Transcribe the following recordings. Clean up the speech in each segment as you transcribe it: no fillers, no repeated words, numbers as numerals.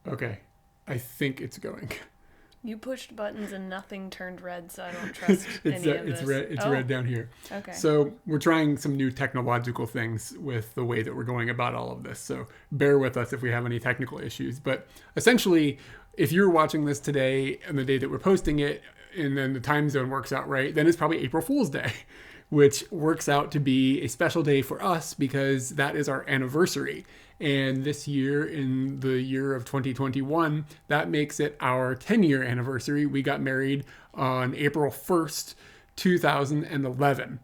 Okay. I think it's going. You pushed buttons and nothing turned red, so I don't trust any of It's this. red. It's red down here. Okay. So we're trying some new technological things with the way that we're going about all of this. So bear with us if we have any technical issues. But essentially, if you're watching this today and the day that we're posting it, and then the time zone works out right, then it's probably April Fool's Day, which works out to be a special day for us because that is our anniversary. And this year, in the year of 2021, that makes it our 10-year anniversary. We got married on April 1st, 2011,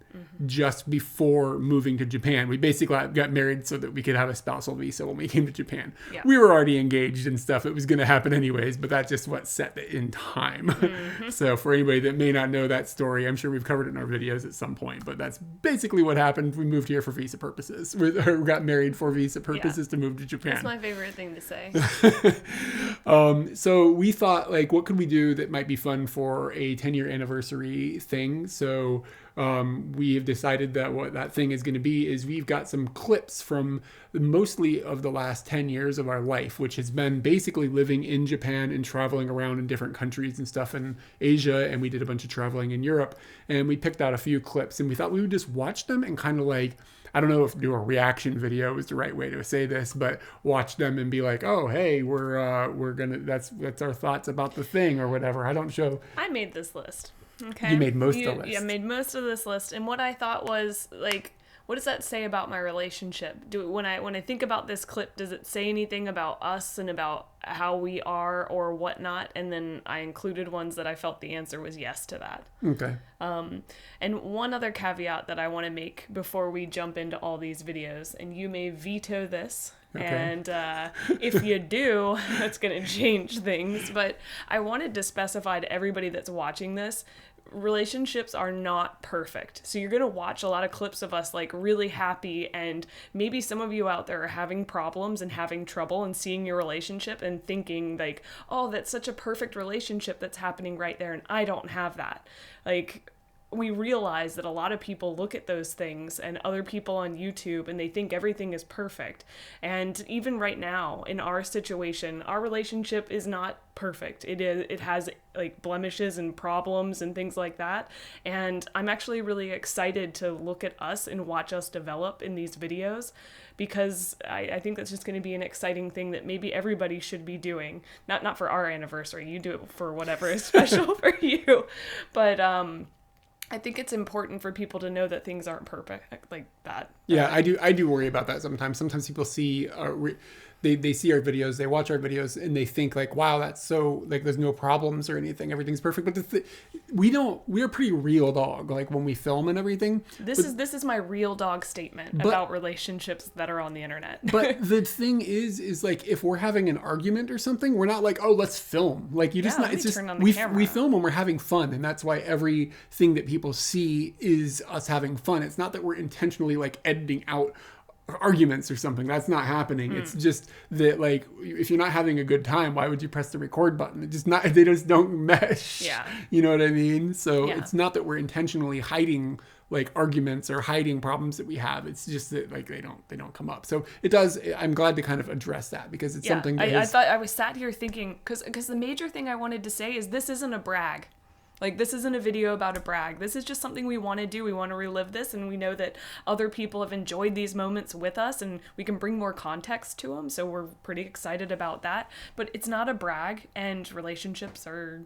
just before moving to Japan. We basically got married so that we could have a spousal visa when we came to Japan. Yeah. We were already engaged and stuff. It was going to happen anyways, but that's just what set it in time. So for anybody that may not know that story, I'm sure we've covered it in our videos at some point, but that's basically what happened. We moved here for visa purposes. We got married for visa purposes to move to Japan. That's my favorite thing to say. So we thought, like, what could we do that might be fun for a 10-year anniversary thing? So we have decided that what that thing is going to be is we've got some clips from mostly of the last 10 years of our life, which has been basically living in Japan and traveling around in different countries and stuff in Asia. And we did a bunch of traveling in Europe, and we picked out a few clips, and we thought we would just watch them and kind of like, I don't know if do a reaction video is the right way to say this, but watch them and be like, oh, hey, we're gonna, that's our thoughts about the thing or whatever. I don't show. I made this list. Okay. You made most of the list. Yeah, I made most of this list. And what I thought was, like, what does that say about my relationship? When I think about this clip, does it say anything about us and about how we are or whatnot? And then I included ones that I felt the answer was yes to that. Okay. And one other caveat that I want to make before we jump into all these videos, and you may veto this, Okay. and if you do, that's going to change things. But I wanted to specify to everybody that's watching this, relationships are not perfect. So you're going to watch a lot of clips of us like really happy, and maybe some of you out there are having problems and having trouble and seeing your relationship and thinking like, oh, that's such a perfect relationship that's happening right there, and I don't have that. Like, we realize that a lot of people look at those things and other people on YouTube and they think everything is perfect. And even right now in our situation, our relationship is not perfect. It has like blemishes and problems and things like that. And I'm actually really excited to look at us and watch us develop in these videos, because I think that's just going to be an exciting thing that maybe everybody should be doing. Not for our anniversary. You do it for whatever is special for you. But I think it's important for people to know that things aren't perfect like that. Yeah, I do worry about that sometimes. Sometimes people see they see our videos, they watch our videos, and they think like, wow, that's so, like, there's no problems or anything, everything's perfect. But we're a pretty real dog, like when we film and everything. This is my real dog statement about relationships that are on the internet. But the thing is like, if we're having an argument or something, we're not like, oh, let's film. Like, you just not. It's just turn on the camera. We film when we're having fun, and that's why everything that people see is us having fun. It's not that we're intentionally like editing out arguments or something. That's not happening. It's just that, like, if you're not having a good time, why would you press the record button? They just don't mesh. Yeah. You know what I mean? So Yeah. it's not that we're intentionally hiding like arguments or hiding problems that we have. It's just that, like, they don't come up. So it does. I'm glad to kind of address that, because it's something that I thought, I was sat here thinking, because the major thing I wanted to say is this isn't a brag. Like, this isn't a video about a brag. This is just something we want to do. We want to relive this, and we know that other people have enjoyed these moments with us, and we can bring more context to them, so we're pretty excited about that. But it's not a brag, and relationships are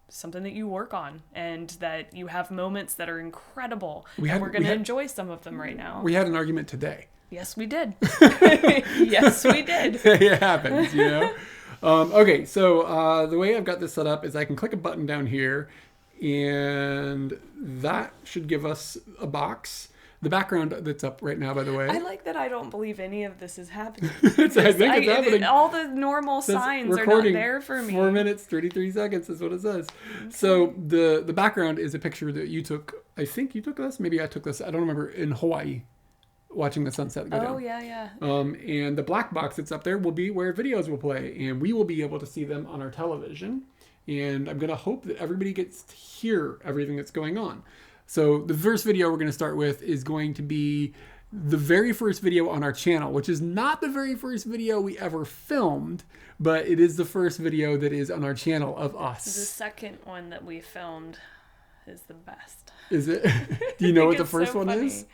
something that you work on, and that you have moments that are incredible, and we're going to enjoy some of them right now. We had an argument today. Yes, we did. Yes, we did. It happens, you know? Okay, so the way I've got this set up is I can click a button down here, and that should give us a box. The background that's up right now, by the way. I like that I don't believe any of this is happening. I think it's happening. All the normal signs are not there for me. 4 minutes, 33 seconds is what it says. Okay. So the background is a picture that you took. I think you took this. Maybe I took this. I don't remember. In Hawaii, watching the sunset go down. Oh, yeah. And the black box that's up there will be where videos will play, and we will be able to see them on our television. And I'm going to hope that everybody gets to hear everything that's going on. So the first video we're going to start with is going to be the very first video on our channel, which is not the very first video we ever filmed, but it is the first video that is on our channel of us. The second one that we filmed is the best. Is it? Do you know what the It's first so one funny. is?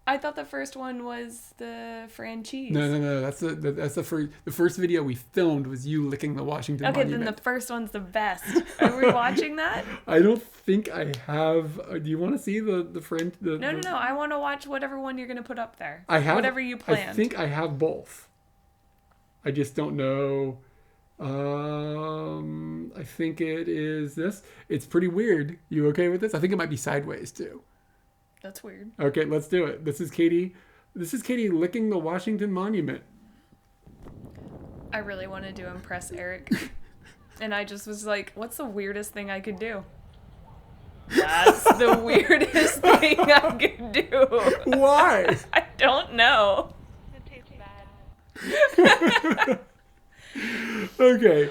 I thought the first one was the franchise. No. That's the first video we filmed was you licking the Washington Okay, Monument. then the first one's the best. Are we watching that? I don't think I have. Do you want to see the friend? No. I want to watch whatever one you're going to put up there. I have whatever you planned. I think I have both. I just don't know. I think it is this. It's pretty weird. You okay with this? I think it might be sideways too. That's weird. Okay, let's do it. This is Katie. This is Katie licking the Washington Monument. I really wanted to impress Eric. And I just was like, what's the weirdest thing I could do? That's the weirdest thing I could do. Why? I don't know. It tastes bad. Okay.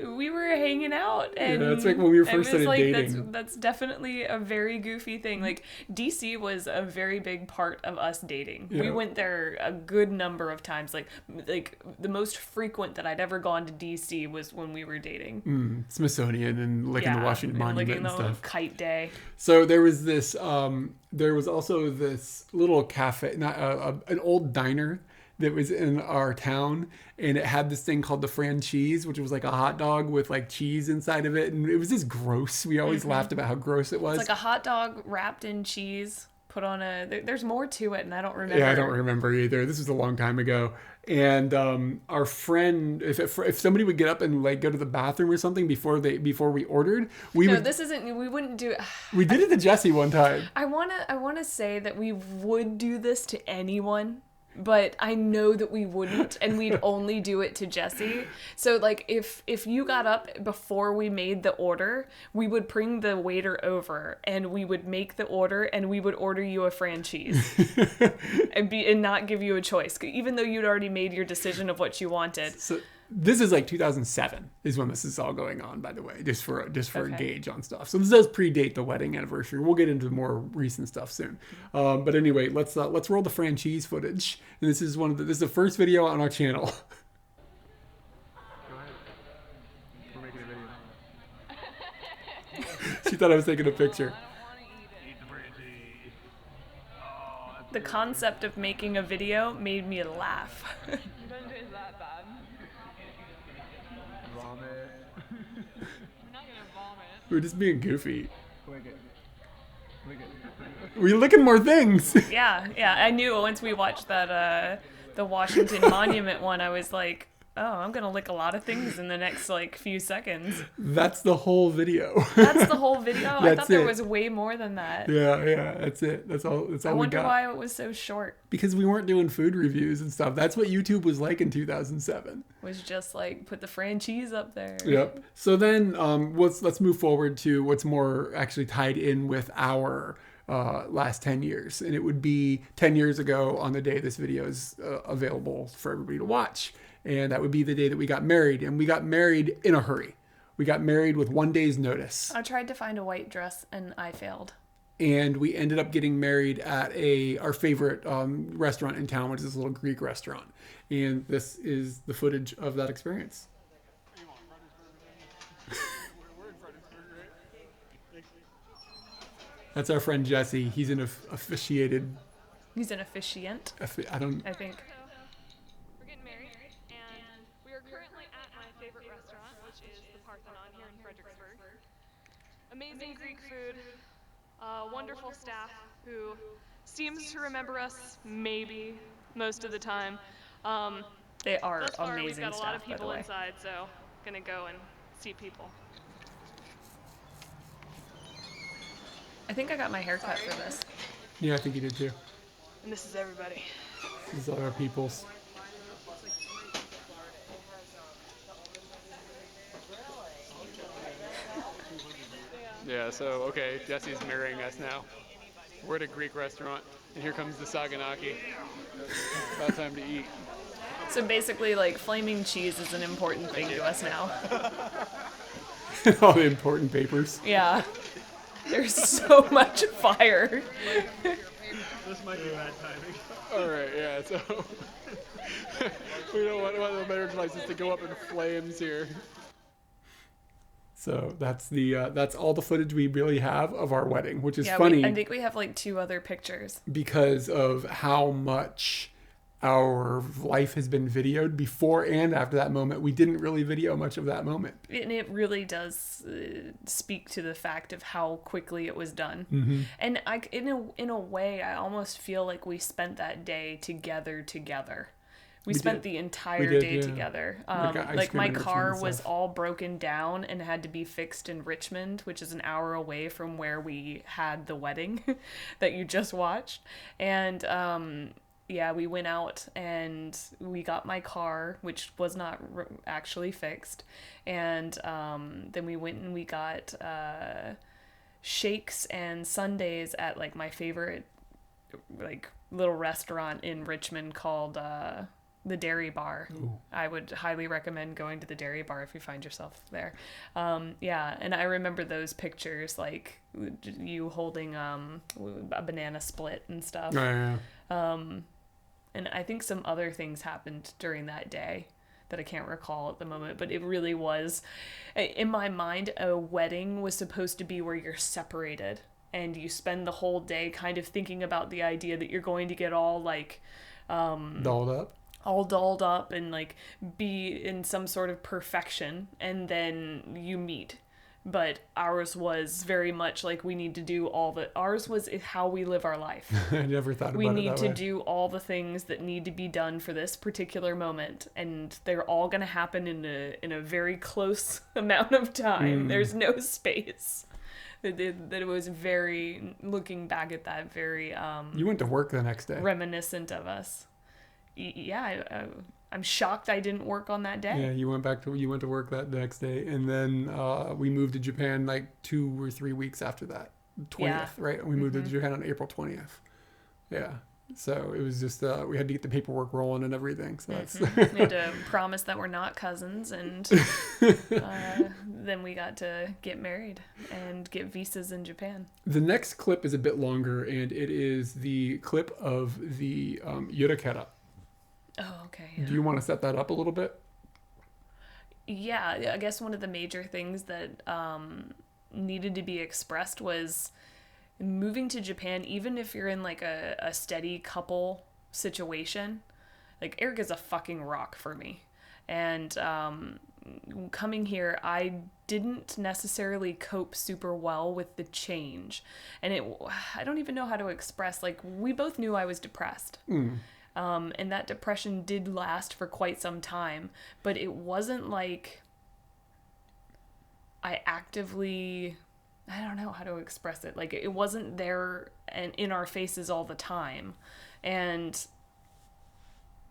We were hanging out, and that's like when we were I first was started like, dating. That's definitely a very goofy thing. Like, DC was a very big part of us dating. Yeah. We went there a good number of times. Like the most frequent that I'd ever gone to DC was when we were dating. Smithsonian and licking the Washington Monument licking and the stuff. Kite Day. So there was this. There was also this little cafe, not an old diner that was in our town, and it had this thing called the franchise, which was like a hot dog with like cheese inside of it, and it was just gross. We always laughed about how gross it was. It's like a hot dog wrapped in cheese, put on there's more to it, and I don't remember. Yeah, I don't remember either. This was a long time ago. And our friend, if somebody would get up and like go to the bathroom or something before we ordered, we wouldn't do it. We did it to Jesse one time. I wanna say that we would do this to anyone, but I know that we wouldn't, and we'd only do it to Jesse. So like if you got up before we made the order, we would bring the waiter over and we would make the order and we would order you a franchise and not give you a choice, even though you'd already made your decision of what you wanted. So this is like 2007 is when this is all going on, by the way, just for a Okay. gauge on stuff. So this does predate the wedding anniversary. We'll get into more recent stuff soon. But anyway, let's roll the franchise footage. And this is this is the first video on our channel. Go ahead. We're making a video. She thought I was taking a picture. The concept of making a video made me laugh. You don't taste that bad. Vomit. We're not gonna vomit. We're just being goofy. We're looking more things. Yeah. I knew once we watched that the Washington Monument one, I was like, oh, I'm gonna lick a lot of things in the next like few seconds. That's the whole video. That's the whole video. I That's thought there it. was way more than that. Yeah, that's it. That's all I we wonder got. why it was so short. Because we weren't doing food reviews and stuff. That's what YouTube was like in 2007. Was just like put the franchise up there. Yep. So then let's move forward to what's more actually tied in with our last 10 years. And it would be 10 years ago on the day this video is available for everybody to watch. And that would be the day that we got married. And we got married in a hurry. We got married with 1 day's notice. I tried to find a white dress and I failed. And we ended up getting married at our favorite restaurant in town, which is this little Greek restaurant. And this is the footage of that experience. That's our friend Jesse. He's an officiated. He's an officiant, I don't. I think. We're getting married, and we are currently at my favorite restaurant, which is the Parthenon here in Fredericksburg. Amazing Greek food, wonderful staff who seems to remember us maybe most of the time. They are Thus far, we've amazing got a lot of staff, by the people way. inside, so gonna go and see people. I think I got my hair cut for this. Yeah, I think he did too. And this is everybody. These are our peoples. Yeah, so, okay, Jesse's marrying us now. We're at a Greek restaurant, and here comes the Saganaki. About time to eat. So basically, like, flaming cheese is an important thing to us now. All the important papers. Yeah. There's so much fire. This might be bad timing. All right, yeah. So we don't want the marriage license to go up in flames here. So that's all the footage we really have of our wedding, which is funny. I think we have like 2 other pictures because of how much our life has been videoed before and after that moment. We didn't really video much of that moment. And it really does speak to the fact of how quickly it was done. And in a way, I almost feel like we spent that day together. We spent the entire day together. Like my car was all broken down and had to be fixed in Richmond, which is an hour away from where we had the wedding that you just watched. And yeah, we went out and we got my car, which was not actually fixed. And then we went and we got shakes and sundaes at like my favorite like little restaurant in Richmond called the Dairy Bar. Ooh. I would highly recommend going to the Dairy Bar if you find yourself there. Yeah, and I remember those pictures, like you holding a banana split and stuff. Yeah. And I think some other things happened during that day that I can't recall at the moment, but it really was, in my mind, a wedding was supposed to be where you're separated and you spend the whole day kind of thinking about the idea that you're going to get all like dolled up and like be in some sort of perfection, and then you meet. But ours was very much like we need to do ours was how we live our life. I never thought about it We need that to way. do all the things that need to be done for this particular moment, and they're all going to happen in a very close amount of time. There's no space. That it was very, looking back at that, very You went to work the next day. reminiscent of us. Yeah, I'm shocked I didn't work on that day. Yeah, you went to work that next day, and then we moved to Japan like 2 or 3 weeks after that, 20th, Yeah. right? We moved to Japan on April 20th. Yeah, so it was just we had to get the paperwork rolling and everything. So that's We had to promise that we're not cousins, and then we got to get married and get visas in Japan. The next clip is a bit longer, and it is the clip of the yurakera. Oh, okay. Do you want to set that up a little bit? Yeah, I guess one of the major things that needed to be expressed was moving to Japan, even if you're in like a steady couple situation. Like, Eric is a fucking rock for me. And coming here, I didn't necessarily cope super well with the change. And I don't even know how to express, like, we both knew I was depressed. And that depression did last for quite some time, but it wasn't like I don't know how to express it. Like, it wasn't there and in our faces all the time. And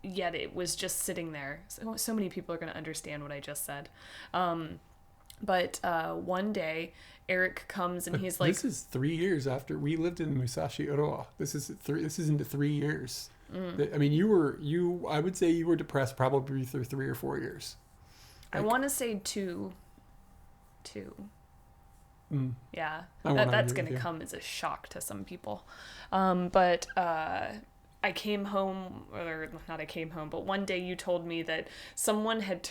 yet it was just sitting there. So many people are going to understand what I just said. But one day Eric comes and he's like, this is 3 years after we lived in Musashi Oroa. This is into 3 years. I mean, I would say you were depressed probably through 3 or 4 years. I want to say two. Yeah, that's going to come as a shock to some people. But I came home, or not I came home, but one day you told me that someone had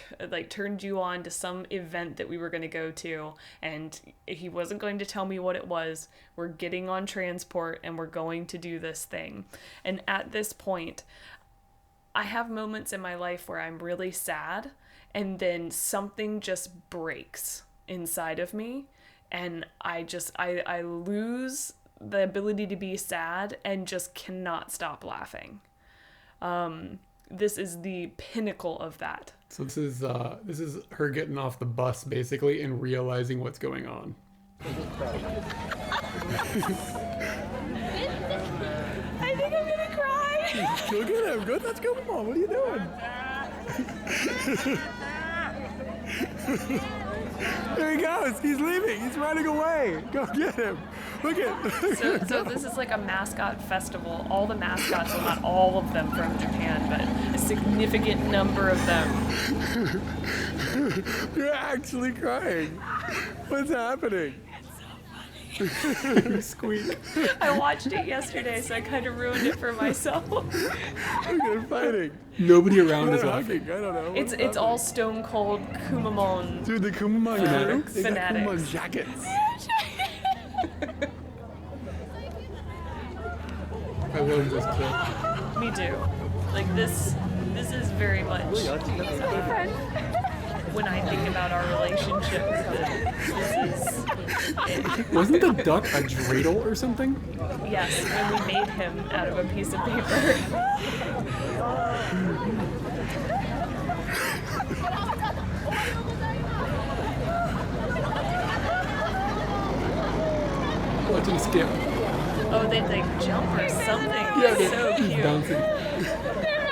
turned you on to some event that we were going to go to, and he wasn't going to tell me what it was. We're getting on transport and we're going to do this thing. And at this point, I have moments in my life where I'm really sad, and then something just breaks inside of me, and I lose the ability to be sad and just cannot stop laughing. This is the pinnacle of that. So this is her getting off the bus basically and realizing what's going on. I think I'm gonna cry. Go get him. Go. Let's go. Come on. What are you doing? There he goes. He's leaving. He's running away. Go get him. Look at. So this is like a mascot festival. All the mascots, well, not all of them from Japan, but a significant number of them. You're actually crying. What's happening? It's so funny. Squeak. I watched it yesterday, so I kind of ruined it for myself. They're fighting. Nobody around is They're laughing. hugging. I don't know. It's all Stone Cold Kumamon. Dude, the Kumamon Fanatics. crew, they got Fanatics. Kumamon jackets. I love this clip. Me too. Like this is very much when I think about our relationship. This is it. Wasn't the duck a dreidel or something? Yes, and we made him out of a piece of paper. Watch him skip. Oh, they like jump or something. Yeah, It's so he's cute. bouncing.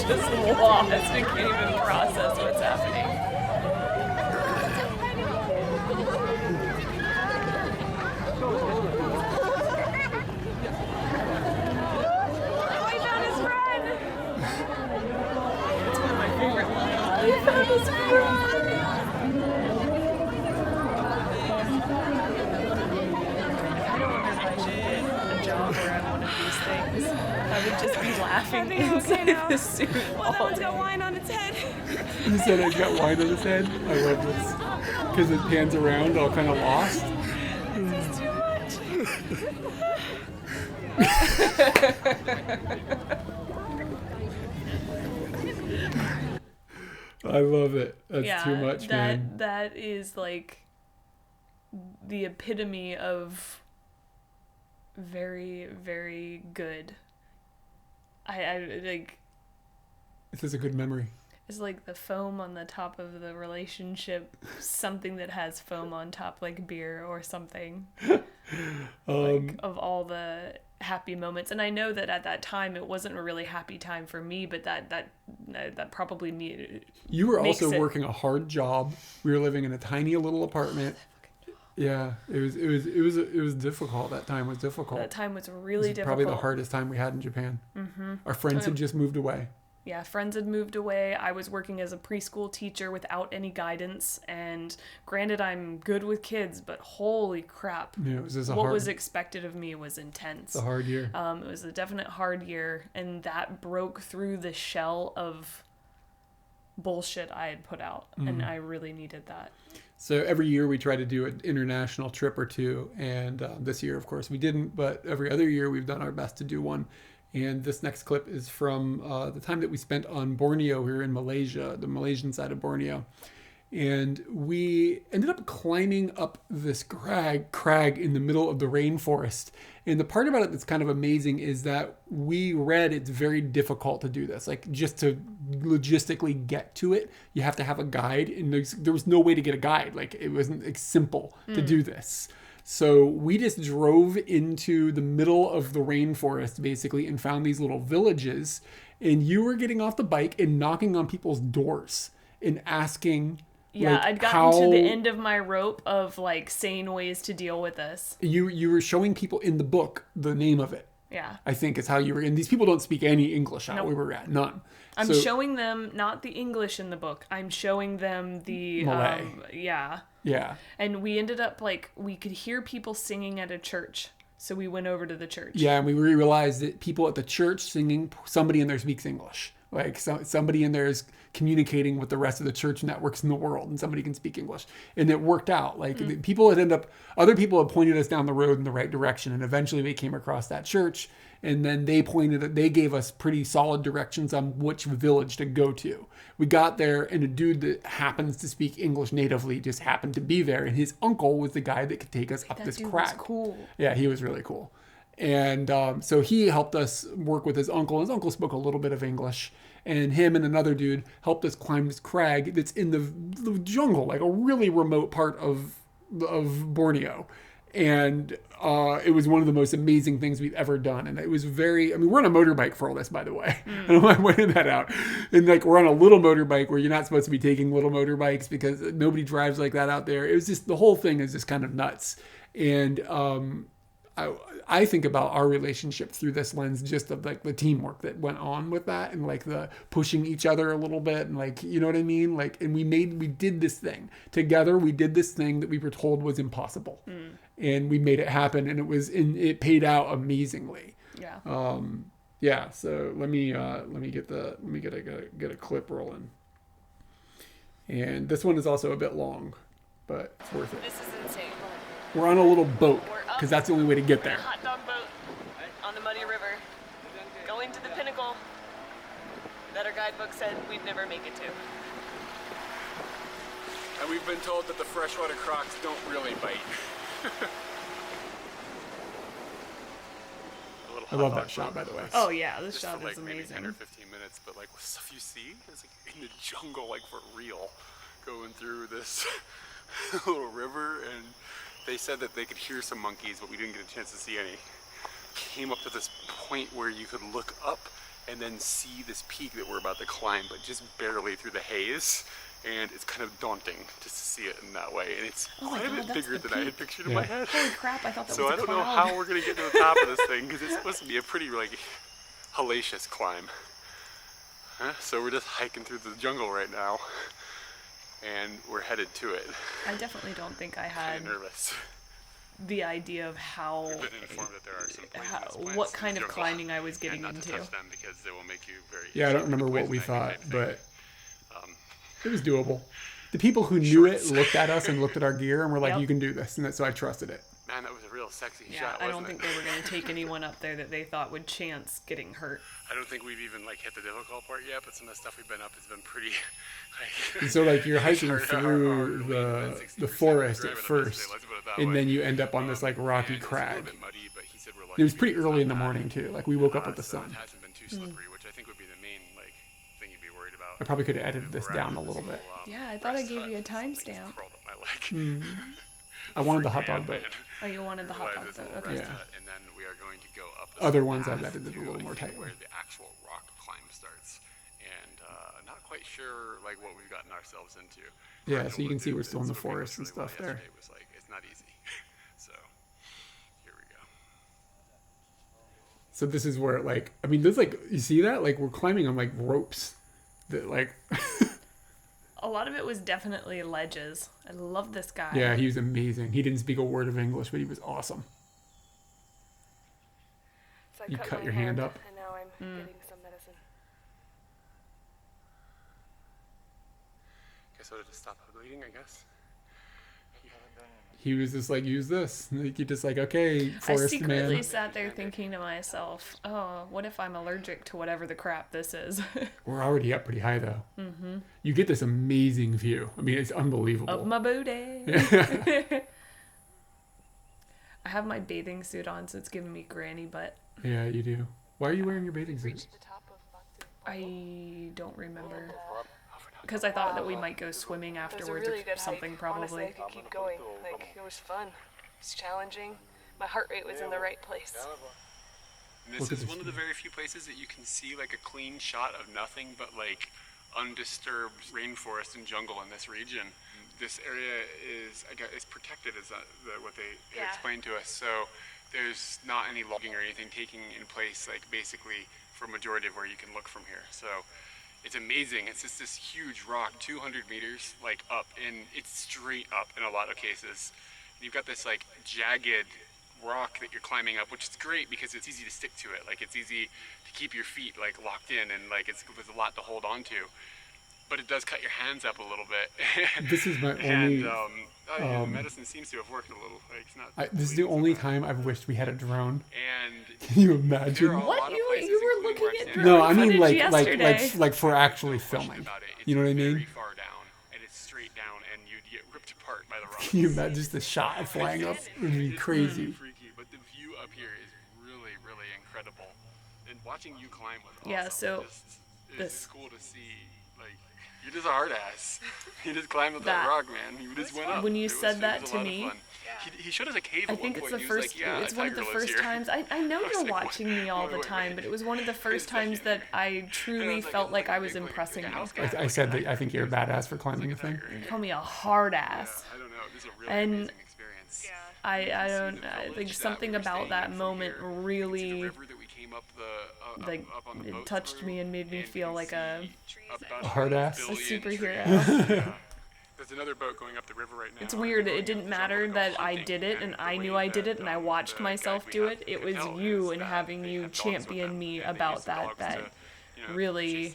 Just lost and can't even process what's happening. I found his friend! It's one of my favorite lines. I found his friend. I don't wonder if I should get a job where I'm one of these things. I would just be laughing I think I'm okay inside now. the suit Well, that all one's day. got wine on its head. He said I got wine on his head. I love this. Because it pans around all kind of lost. This is too much. I love it. That's Yeah, too much, man. that is like the epitome of very, very good. I like This is a good memory. it's like the foam on the top of the relationship, something that has foam on top, like beer or something. Like of all the happy moments, and I know that at that time it wasn't a really happy time for me, but that probably me. You were makes also it- working a hard job. We were living in a tiny little apartment. Yeah, it was difficult. That time was difficult. That time was It really was difficult. probably the hardest time we had in Japan. Mm-hmm. Our friends had just moved away. Yeah, friends had moved away. I was working as a preschool teacher without any guidance, and granted, I'm good with kids, but holy crap, Yeah, it was just what was expected of me was intense. a hard year. It was a definite hard year, and that broke through the shell of bullshit I had put out, and I really needed that. So every year we try to do an international trip or two, and this year, of course, we didn't. But every other year we've done our best to do one. And this next clip is from the time that we spent on Borneo. We were in Malaysia, the Malaysian side of Borneo. And we ended up climbing up this crag in the middle of the rainforest. And the part about it that's kind of amazing is that we read it's very difficult to do this. Like, just to logistically get to it, you have to have a guide. And there was no way to get a guide. Like, it wasn't like, simple to do this. So we just drove into the middle of the rainforest, basically, and found these little villages. And you were getting off the bike and knocking on people's doors and asking... Yeah, like, I'd gotten to the end of my rope of like sane ways to deal with this. You were showing people in the book the name of it. Yeah. I think is how you were. And these people don't speak any English out Nope. where we were at. None. I'm So- showing them not the English in the book. I'm showing them the Malay. yeah. Yeah. And we ended up like we could hear people singing at a church. So we went over to the church. Yeah, and we realized that people at the church singing, somebody in there speaks English. Like somebody in there is communicating with the rest of the church networks in the world, and somebody can speak English. And it worked out. Like other people had pointed us down the road in the right direction, and eventually we came across that church. And then they gave us pretty solid directions on which village to go to. We got there, and a dude that happens to speak English natively just happened to be there, and his uncle was the guy that could take us up That this dude crag. was cool. Yeah, he was really cool. And so he helped us work with his uncle. His uncle spoke a little bit of English. And him and another dude helped us climb this crag that's in the jungle, like a really remote part of Borneo. And it was one of the most amazing things we've ever done. And it was we're on a motorbike for all this, by the way. I don't mind pointing that out. And like, we're on a little motorbike where you're not supposed to be taking little motorbikes because nobody drives like that out there. It was just, the whole thing is just kind of nuts. And I think about our relationship through this lens just of like the teamwork that went on with that, and like the pushing each other a little bit, and like, you know what I mean? Like, and we did this thing together. We did this thing that we were told was impossible, and we made it happen, and it paid out amazingly. Yeah. Yeah. So let me get a clip rolling. And this one is also a bit long, but it's worth it. This is insane. We're on a little boat because that's the only way to get there. Hot dog boat on the muddy river, going to the pinnacle that our guidebook said we'd never make it to. And we've been told that the freshwater crocs don't really bite. I love that shot, by the way. Oh yeah, this Just shot for like is maybe amazing. 10 or 15 minutes, but like what stuff you see is like in the jungle, like for real, going through this little river. And they said that they could hear some monkeys, but we didn't get a chance to see any. Came up to this point where you could look up and then see this peak that we're about to climb, but just barely through the haze. And it's kind of daunting just to see it in that way. And it's Oh my quite a God, bit that's bigger the than I peak. had pictured in my head. Holy crap! I thought that So was I a don't know cloud. how we're gonna get to the top of this thing, because it's supposed to be a pretty like hellacious climb. So we're just hiking through the jungle right now, and we're headed to it. I definitely don't think I had Kind of nervous. the idea of how, We've been informed that there are some poisonous plants what in the kind of jungle, climbing I was getting and not to into. touch them because they will make you very. Yeah, I don't remember what we thought, but it was doable. The people who knew it looked at us and looked at our gear and were like, Yep. "You can do this," and so I trusted it. Man, that was a real sexy Yeah, shot. I don't wasn't think it? they were going to take anyone up there that they thought would chance getting hurt. I don't think we've even like hit the difficult part yet, but some of the stuff we've been up has been pretty. Like, And so like you're hiking Hard- through hard- the forest at driving up first, yesterday, let's put it that and way. then you end up on this like rocky And it's a crag. little bit muddy, but he said we're lucky It was pretty because early in it's the not morning too. Like we woke up with the so sun. It hasn't been too slippery, which I think would be the main like thing you'd be worried about. I probably could have edited this We're down a at little this bit. Yeah, I thought I rest gave hut, you a something just timestamp. crawled up my leg. I wanted the hot Freak dog man. boat. Oh, you wanted the hot Realized dog this though. little Okay. rest Yeah. hut, and then we are going to go up this Other little ones I've path edited a to, little I more think, tightly. where the actual rock climb starts, and not quite sure like what we've gotten ourselves into. Yeah, Hard so to you can look see at, we're still in and the so forest and really well stuff there. yesterday was like it's not easy. So here we go. So this is where like I mean there's like you see that like we're climbing on like ropes that like A lot of it was definitely ledges. I love this guy. yeah, he was amazing. He didn't speak a word of English, but he was awesome. So I You cut my your hand up? and now I'm getting some medicine. Guess I'll just stop bleeding, I guess. He was just like, use this. Like, you just like, okay, I forest secretly man. sat there thinking to myself, oh, what if I'm allergic to whatever the crap this is? We're already up pretty high though. Mm-hmm. You get this amazing view. I mean, it's unbelievable. Of my booty. I have my bathing suit on, so it's giving me granny butt. Yeah, you do. Why are you wearing your bathing suit? The top of Batu. I don't remember. Because I thought that we might go swimming It was a afterwards really or good something, hike. probably. Honestly, I could keep going. Like, it was fun. It's challenging. My heart rate was in the right place. And this Look at is this one of the very few places that you can see like a clean shot of nothing but like undisturbed rainforest and jungle in this region. This area is, I guess, is protected as what they Yeah. explained to us. So there's not any logging or anything taking in place, like basically for a majority of where you can look from here. So it's amazing. It's just this huge rock, 200 meters like up, and it's straight up in a lot of cases. And you've got this like jagged rock that you're climbing up, which is great because it's easy to stick to it. Like it's easy to keep your feet like locked in, and like it's with a lot to hold on to. But it does cut your hands up a little bit. This is my And only. the medicine seems to have worked a little. Like it's not. This is the bleeding so only bad. time I've wished we had a drone. And Can you there are imagine? a What? lot of You- places, you were including looking where I'm at standing, No, I footage mean like yesterday. like for actually no question filming. about it. It's You know what I very mean? far down, and it's straight down, and you'd get ripped apart by the rocks. Can you imagine just the shot flying up? It would be It's crazy. really freaky, but the view up here is really, really incredible. And watching you climb was awesome. Yeah, so it's this- just cool to see. Like you're just a hard ass. You just climbed up that, That- rock, man. You just went up. When you It was- said it that was a to lot of me, fun. He showed us a cave I at one think it's point. the and he was first. like, yeah, it's a one of the tiger lives first here. times. I know I was you're like, watching me all the wait, time, wait. but it was one of the first second. times that I And truly was like, felt it's like I a was big, impressing like a you. house cat, I said that I think you're a badass for climbing the thing. tiger. You call me a hard Yeah, ass. I don't know. This is a really And- amazing experience. Yeah. I don't the like village something that we were about staying that in from moment here. You can see the really river that we came up like up on the it boat touched through, me and made me and you feel can like a see about A hard ass? a 1 billion superhero. trees. Yeah. There's another boat going up the river right now. It's weird. and It didn't matter that I did it and I knew I did it and I watched myself do it. It was you and having you champion me about that really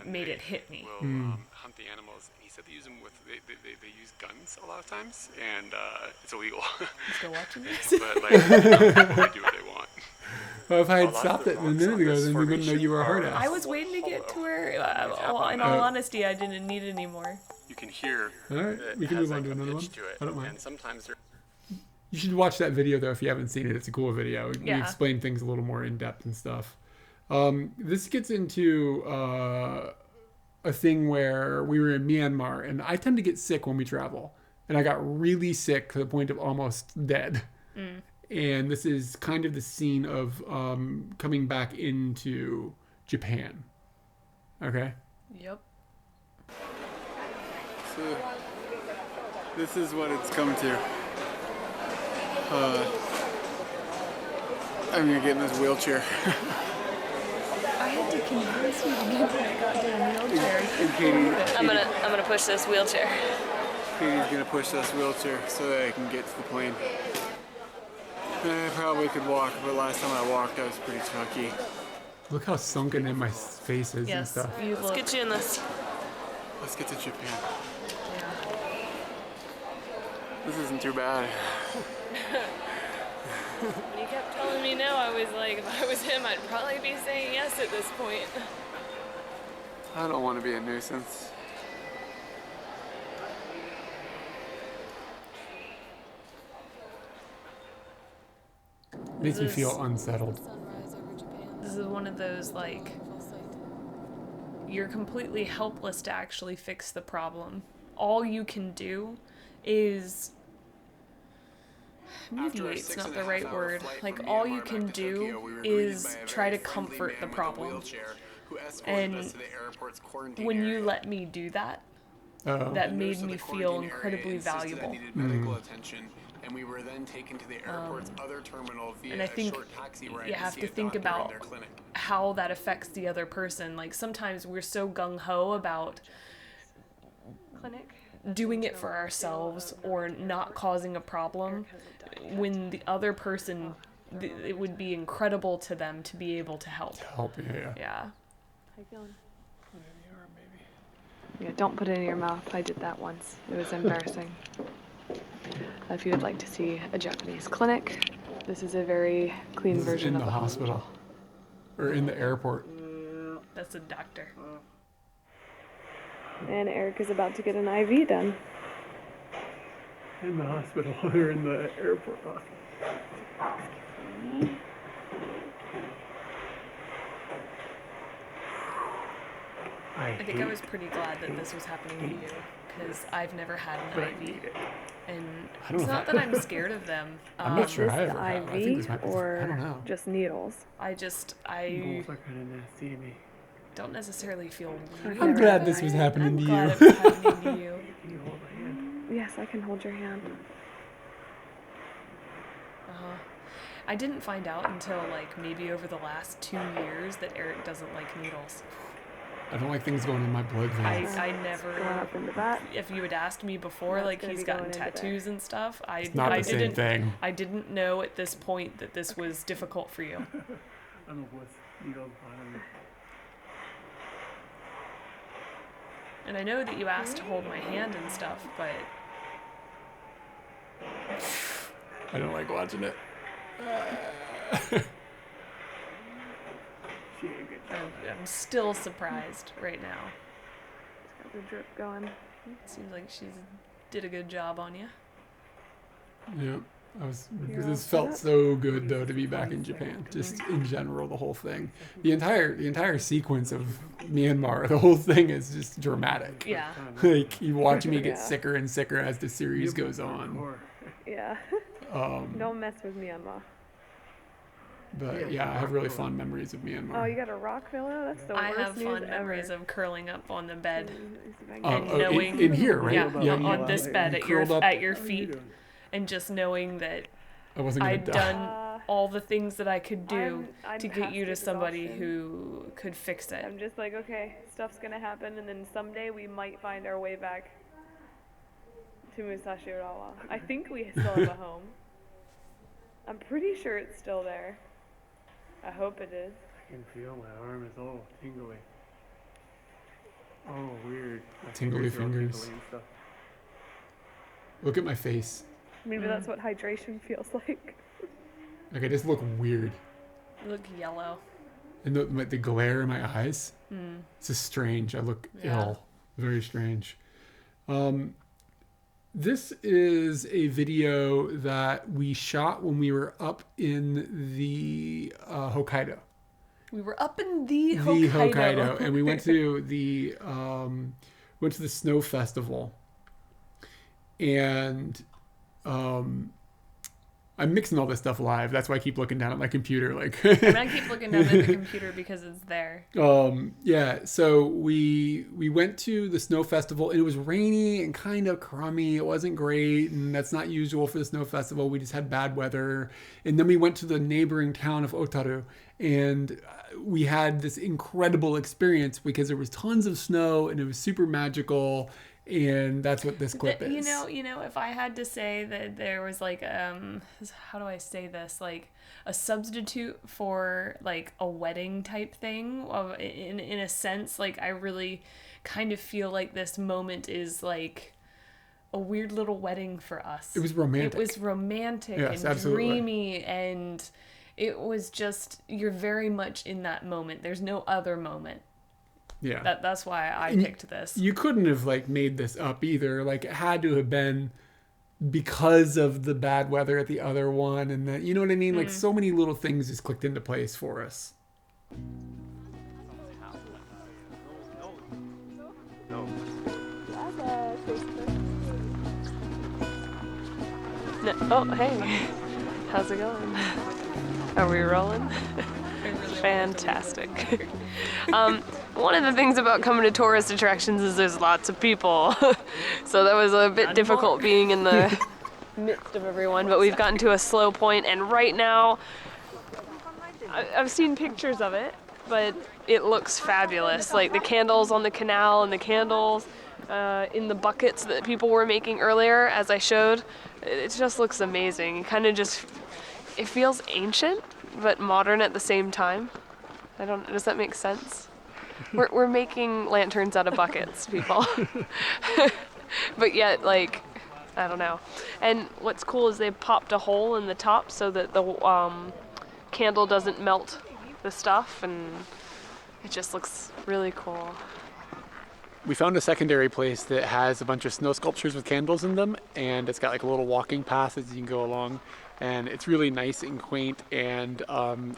made it hit me. Will hunt the animals. And he said they use them with they use guns a lot of times, and it's illegal. Still watching this? But like, they do what they want. Well, if I had stopped it a minute ago, then we wouldn't know you were a hard ass. I was waiting to get to her. In all honesty, I didn't need it anymore. You can hear. All right, we can move on to another one. I don't mind. And sometimes they're You should watch that video though if you haven't seen it. It's a cool video. We Yeah. explain things a little more in depth and stuff. This gets into a thing where we were in Myanmar, and I tend to get sick when we travel, and I got really sick to the point of almost dead. And this is kind of the scene of coming back into Japan. Okay. Yep. So, this is what it's come to. I'm gonna get in this wheelchair. I had to convince you to get in a goddamn wheelchair. And Katie, I'm gonna push this wheelchair. Katie's gonna push this wheelchair so that I can get to the plane. I probably could walk, but last time I walked, I was pretty chunky. Look how sunken in my face is and Yes. stuff. Let's get you in this. Let's get to Japan. Yeah. This isn't too bad. When you kept telling me no, I was like, if I was him, I'd probably be saying yes at this point. I don't want to be a nuisance. Makes me feel unsettled. This is one of those, like, you're completely helpless to actually fix the problem. All you can do is mediate's not the right word. Like, all you can do is try to comfort the problem. And when you let me do that, that made me feel incredibly valuable. And we were then taken to the airport's other terminal via And I think a short taxi ride you have see to a think doctor in about their clinic. how that affects the other person. Like, sometimes we're so gung-ho about doing it for ourselves or not causing a problem when the other person, it would be incredible to them to be able to help. Help me, yeah. Yeah. How you feeling? Yeah, don't put it in your mouth. I did that once. It was embarrassing. If you would like to see a Japanese clinic, this is a very clean This is version in of the a hospital. Or in the airport. That's a doctor. And Eric is about to get an IV done. In the hospital, or in the airport I think I was pretty glad that this was happening to you because I've never had an IV. And I don't it's know not if that I'm scared of them. I'm not sure Is I this ever the have. I think this IV might be, or I don't know. just needles? I Both are kind of nasty to me. don't necessarily feel I've weird. I'm never glad had this an was IV. happening I'm to glad you. it was happening to you. Can you hold my hand? Yes, I can hold your hand. I didn't find out until like maybe over the last 2 years that Eric doesn't like needles. I don't like things going in my blood veins. I Going never. up into that. If you had asked me before, That's like gonna he's be gotten going into there. tattoos and stuff, I Not I the same didn't thing. I didn't know at this point that this was difficult for you. I don't know what's needles on. And I know that you asked to hold my hand and stuff, but I don't like watching it. I'm still surprised right now. Got the drip going. Seems like she's did a good job on you. Yeah. You're all This set felt up? so good though to be back in Japan. Just in general, the whole thing, the entire sequence of Myanmar, the whole thing is just dramatic. Yeah. Like you watch me get Yeah. sicker and sicker as the series goes on. Yeah. Don't mess with Myanmar. But yeah, I have really fond memories of Oh, Myanmar. you got a rock pillow? That's the I worst have news fond ever. memories of curling up on the bed Let me see if I can and get it. knowing in here, right? Yeah, Yeah, on this bed curled up. at your feet, and just knowing that I wasn't gonna I'd die. done all the things that I could do I'm to get you to past somebody exhaustion. who could fix it. I'm just like, okay, stuff's gonna happen, and then someday we might find our way back to Musashi Urawa. I think we still have a home. I'm pretty sure it's still there. I hope it is. I can feel my arm is all tingly. Oh, weird. My Tingly are all fingers. tingly and stuff. Look at my face. Maybe that's what hydration feels like. Like I just look weird. You look yellow. And the glare in my eyes. It's just strange. I look ill. Very strange. This is a video that we shot when we were up in the Hokkaido. We were up in the The Hokkaido. Hokkaido, and we went to the snow festival. And I'm mixing all this stuff live. That's why I keep looking down at my computer. Like, I mean, I keep looking down at the computer because it's there. yeah. So we went to the snow festival. And it was rainy and kind of crummy. It wasn't great, and that's not usual for the snow festival. We just had bad weather. And then we went to the neighboring town of Otaru, and we had this incredible experience because there was tons of snow and it was super magical. And that's what this clip is. You know, if I had to say that there was like, how do I say this? Like a substitute for like a wedding type thing in a sense, like I really kind of feel like this moment is like a weird little wedding for us. It was romantic. It was romantic Yes, and absolutely. dreamy, and it was just, you're very much in that moment. There's no other moment. Yeah. That's why I picked this. You couldn't have like made this up either. Like it had to have been because of the bad weather at the other one, and that, you know what I mean? Like so many little things just clicked into place for us. Oh, hey. How's it going? Are we rolling? Fantastic. One of the things about coming to tourist attractions is there's lots of people. So that was a bit difficult being in the midst of everyone, but we've gotten to a slow point, and right now, I've seen pictures of it, but it looks fabulous. Like the candles on the canal and the candles in the buckets that people were making earlier, as I showed, it just looks amazing. It kind of just, it feels ancient, but modern at the same time. Does that make sense? We're making lanterns out of buckets, people. But yet, like, I don't know. And what's cool is they popped a hole in the top so that the candle doesn't melt the stuff, and it just looks really cool. We found a secondary place that has a bunch of snow sculptures with candles in them, and it's got like a little walking path as you can go along, and it's really nice and quaint, and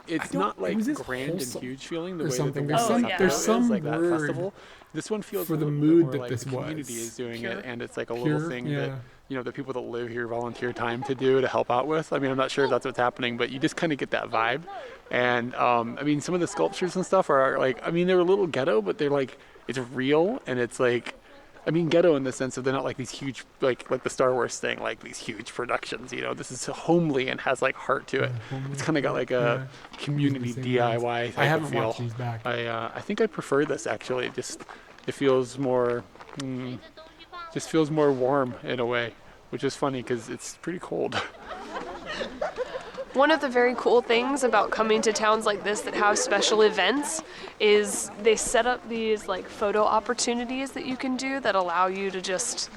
it's not like grand and huge feeling the way something. that the one There's some like that word festival. This one feels for a the little bit mood more that like this the community was. is doing Pure. it, and it's like a Pure, little thing yeah. that, you know, the people that live here volunteer time to do, to help out with. I mean, I'm not sure if that's what's happening, but you just kind of get that vibe. And I mean, some of the sculptures and stuff are like, I mean, they're a little ghetto, but they're like, it's real, and it's like, I mean, ghetto in the sense of they're not like these huge, like the Star Wars thing, like these huge productions, you know. This is homely and has like heart to it. It's kind of got like a community DIY type I haven't of feel. watched these back. I think I prefer this actually. It feels more, just feels more warm in a way, which is funny because it's pretty cold. One of the very cool things about coming to towns like this that have special events is they set up these like photo opportunities that you can do that allow you to just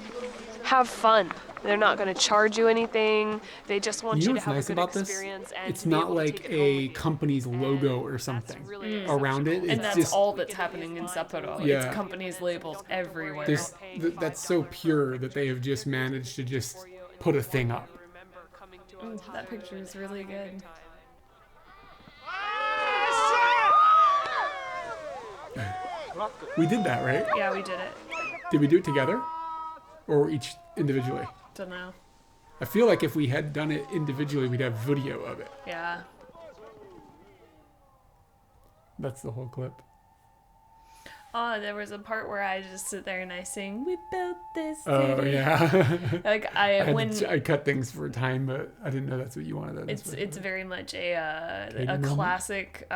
have fun. They're not going to charge you anything. They just want You know you to what's have nice a good about this? experience. And It's to be not able to like take it home a with you. company's logo or That's something really around it. And It's that's just all that's happening in Sapporo. Yeah. It's companies' labels everywhere. that's so pure that they have just managed to just put a thing up. That picture is really good. We did that, right? Yeah, we did it. Did we do it together? Or each individually? Don't know. I feel like if we had done it individually, we'd have video of it. Yeah. That's the whole clip. Oh, there was a part where I just sit there and I sing, "We built this city." Oh yeah. Like I cut things for time, but I didn't know that's what you wanted. it's very much a moment? classic.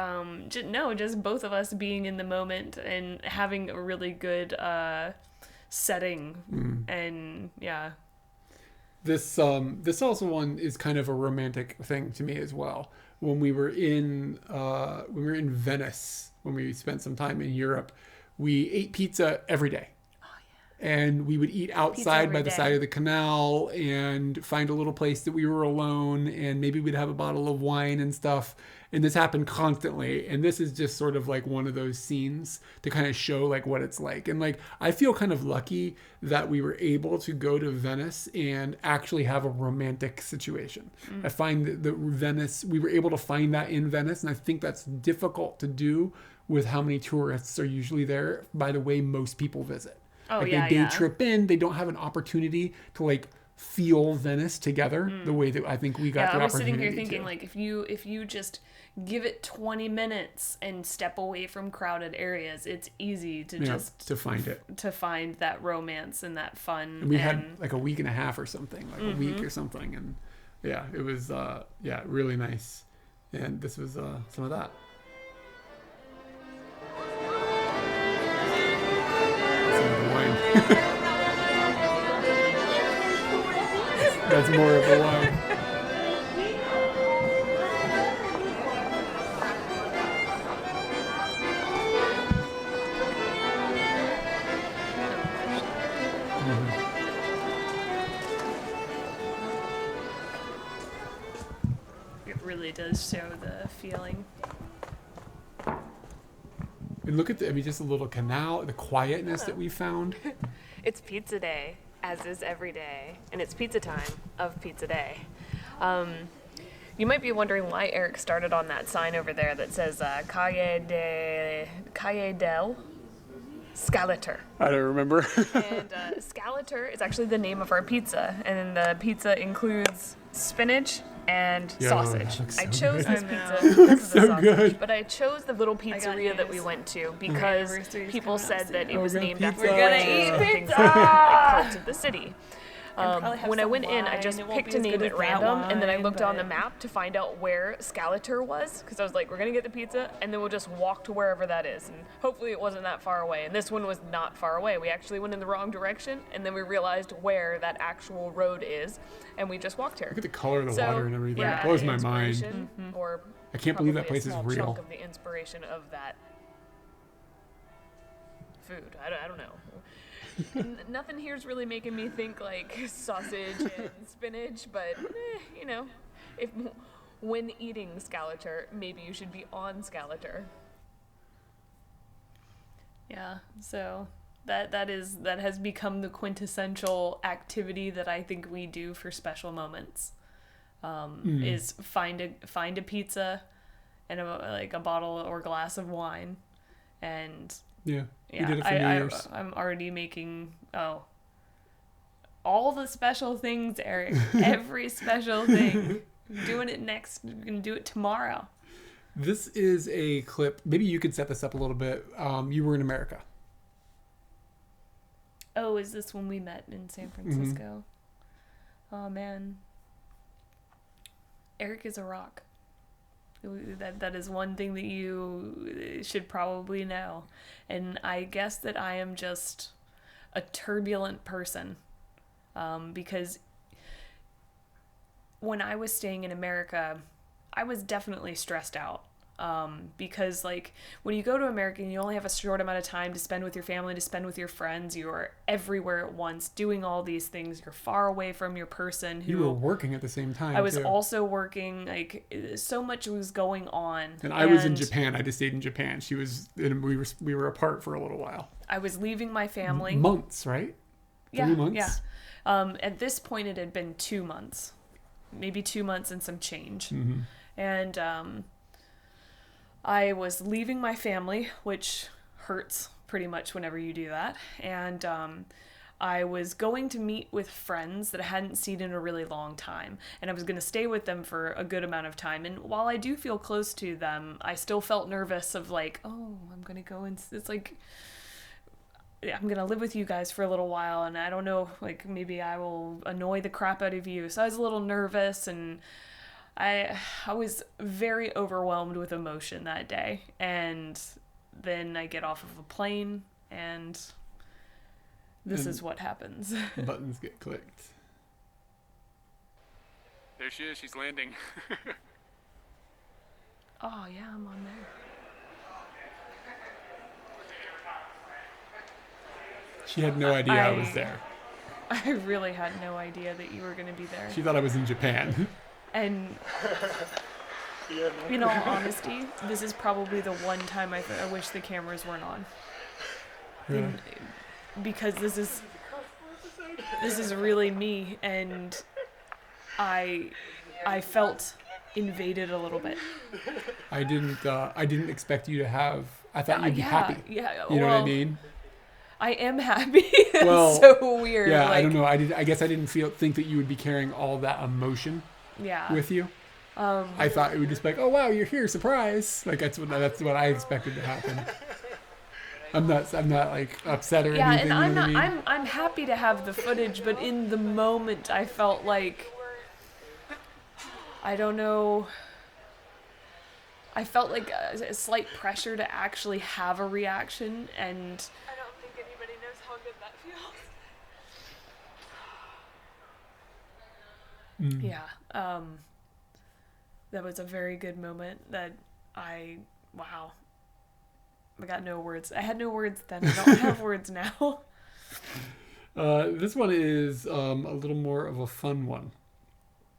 Just both of us being in the moment and having a really good setting, and yeah. This also one is kind of a romantic thing to me as well. When we were in Venice, when we spent some time in Europe, we ate pizza every day. And we would eat outside every by the day. side of the canal and find a little place that we were alone, and maybe we'd have a bottle of wine and stuff. And this happened constantly. And this is just sort of like one of those scenes to kind of show like what it's like. And like, I feel kind of lucky that we were able to go to Venice and actually have a romantic situation. I find that Venice, we were able to find that in Venice. And I think that's difficult to do with how many tourists are usually there by the way most people visit. Oh, Like yeah, they day yeah. trip in, they don't have an opportunity to like feel Venice together the way that I think we got Yeah, the I was opportunity sitting here thinking to. like if you just give it 20 minutes and step away from crowded areas, it's easy to just to find it. to find that romance and that fun. And we had like a week and a half or something, like a Mm-hmm. week or something, and yeah, it was really nice. And this was some of that. Some of the wine. That's more of the wine. It really does show the feeling. And look at just a little canal, the quietness that we found. It's pizza day, as is every day, and it's pizza time of pizza day. You might be wondering why Eric started on that sign over there that says Calle del Scalator. I don't remember. And Scalator is actually the name of our pizza, and the pizza includes spinach and Yo, sausage. that looks so I chose good. this I pizza know. because of the so sausage, good. but I chose the little pizzeria that we news. went to because anniversary's people coming up said that soon. it was We're gonna named after pizza. We're gonna witches eat and things pizza! like that, like parts of the city. probably have When I some went in, I wine. just It won't picked be a as name good at as that random, and then I wine, looked on the but- map to find out where Scalator was, because I was like, we're gonna get the pizza, and then we'll just walk to wherever that is, and hopefully it wasn't that far away. And this one was not far away. We actually went in the wrong direction, and then we realized where that actual road is, and we just walked here. Look at the color of the So, water and everything. yeah, it blows the my mind. inspiration, Or I can't believe that probably place a is small real. chunk of the inspiration of that food. I don't know. Nothing here's really making me think like sausage and spinach, but you know, if when eating Scalator, maybe you should be on Scalator. Yeah, so that has become the quintessential activity that I think we do for special moments. Is find a pizza and a bottle or glass of wine, and Yeah, yeah, we did it for New Year's. I'm already making all the special things, Eric. Every special thing. Doing it next. We're gonna do it tomorrow. This is a clip. Maybe you could set this up a little bit. You were in America. Oh, is this when we met in San Francisco? Oh man, Eric is a rock. That is one thing that you should probably know. And I guess that I am just a turbulent person. Because when I was staying in America, I was definitely stressed out. Because like when you go to America and you only have a short amount of time to spend with your family, to spend with your friends, you're everywhere at once doing all these things. You're far away from your person who You were working at the same time. I was too. also working, like so much was going on. And I was in Japan. I just stayed in Japan. She was, and we were apart for a little while. I was leaving my family. Months, right? 3 months. Yeah. At this point, it had been 2 months, maybe 2 months and some change. Mm-hmm. And I was leaving my family, which hurts pretty much whenever you do that. And I was going to meet with friends that I hadn't seen in a really long time. And I was going to stay with them for a good amount of time. And while I do feel close to them, I still felt nervous of like, oh, I'm going to go and it's like, I'm gonna live with you guys for a little while, and I don't know, like maybe I will annoy the crap out of you. So I was a little nervous, and I was very overwhelmed with emotion that day. And then I get off of a plane, and this is what happens. Buttons get clicked. There she is. She's landing. Oh yeah, I'm on there. She had no idea I was there. I really had no idea that you were going to be there. She thought I was in Japan. And in all honesty, this is probably the one time I wish the cameras weren't on. Yeah. Because this is really me, and I felt invaded a little bit. I didn't expect you to have. I thought you'd be happy. Yeah, You know what I mean? I am happy. Well, it's so weird. Yeah, like, I don't know. I guess I didn't think that you would be carrying all that emotion with you. I thought it would just be like, oh wow, you're here, surprise! Like that's what I expected to happen. I'm not like upset or anything. Yeah, and you know what I mean? I'm happy to have the footage, but in the moment I felt like, I don't know. I felt like a slight pressure to actually have a reaction, and I don't think anybody knows how good that feels. yeah, that was a very good moment that I got no words. I had no words then. I don't have words now. This one is a little more of a fun one.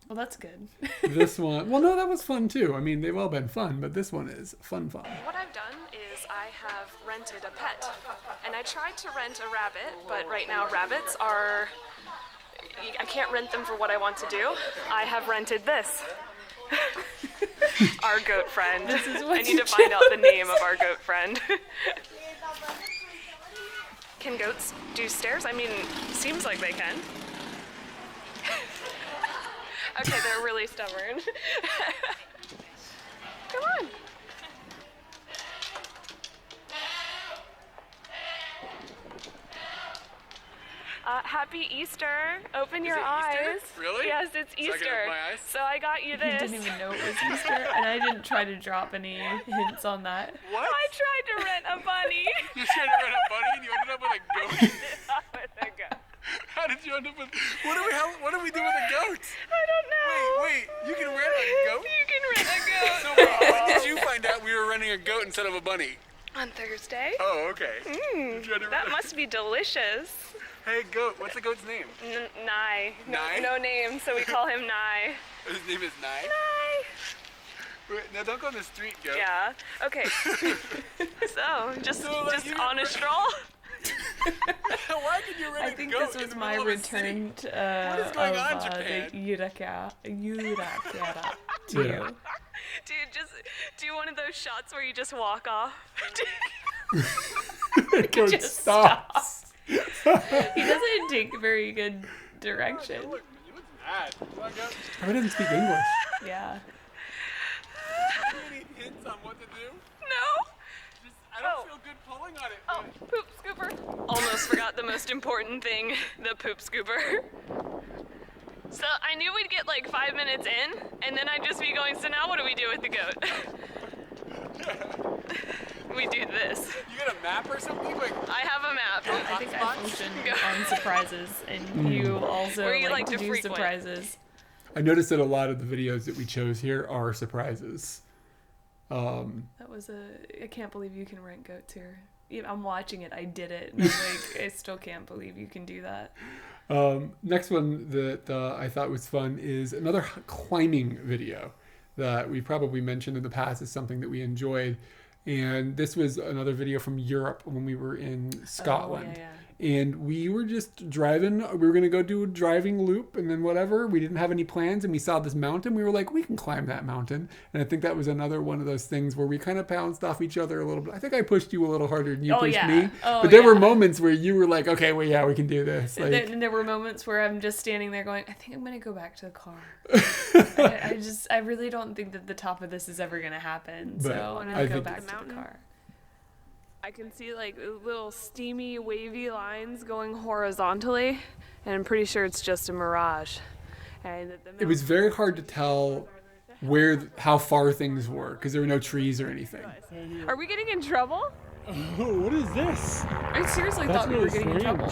Well, that's good. This one, well, no, that was fun too. I mean, they've all been fun, but this one is fun. What I've done is I have rented a pet, and I tried to rent a rabbit, but right now rabbits are, I can't rent them for what I want to do. I have rented this. Our goat friend. This is what I need to find out the name of our goat friend. Can goats do stairs? I mean, seems like they can. Okay, they're really stubborn. Come on. Happy Easter. Open your it Easter? eyes. Really? Yes, it's So I can Easter. open my eyes? So I got you You this. didn't even know it was Easter, and I didn't try to drop any hints on that. What? I tried to rent a bunny. You tried to rent a bunny and you ended up with a goat? With a goat. How did you end up with... What do we do with a goat? I don't know. Wait, you can rent a goat? You can rent a goat. So when did you find out we were renting a goat instead of a bunny? On Thursday. Oh, okay. You tried to That rent- must be delicious. Hey, goat, what's the goat's name? Nye. Nye? No name, so we call him Nye. His name is Nye? Nye. Wait, now don't go on the street, goat. Yeah. Okay. So, just you- on a stroll. Why did you rent I a think goat this in was the my middle of a city? return What is going on, of Japan? the Yurakara to Yeah. you. Dude, just do one of those shots where you just walk off. Goat Just stops. He doesn't take very good direction. You look mad. Come on, goat. I didn't speak English. Yeah. Do you have any hints on what to do? No. I don't Oh. feel good pulling on it. Oh, poop scooper. Almost forgot the most important thing, the poop scooper. So I knew we'd get like 5 minutes in, and then I'd just be going, so now what do we do with the goat? We do this. You got a map or something? Like, I have a map. I think I function on surprises, and you also Where you like like to to do frequent. surprises. I noticed that a lot of the videos that we chose here are surprises. That was I can't believe you can rent goats here. I'm watching it. I did it. And I'm like, I still can't believe you can do that. Next one that I thought was fun is another climbing video that we probably mentioned in the past as something that we enjoyed. And this was another video from Europe when we were in Scotland. yeah. And we were just driving. We were going to go do a driving loop and then whatever. We didn't have any plans and we saw this mountain. We were like, we can climb that mountain. And I think that was another one of those things where we kind of bounced off each other a little bit. I think I pushed you a little harder than you pushed yeah. me. Oh, but there were yeah. moments where you were like, okay, well, yeah, we can do this. Like, And there were moments where I'm just standing there going, I think I'm going to go back to the car. I really don't think that the top of this is ever going to happen. But So I'm I going to go think back it's- to the car. I can see like little steamy, wavy lines going horizontally, and I'm pretty sure it's just a mirage. And It was very hard to tell how far things were because there were no trees or anything. Are we getting in trouble? Oh, what is this? I seriously thought we were getting in trouble.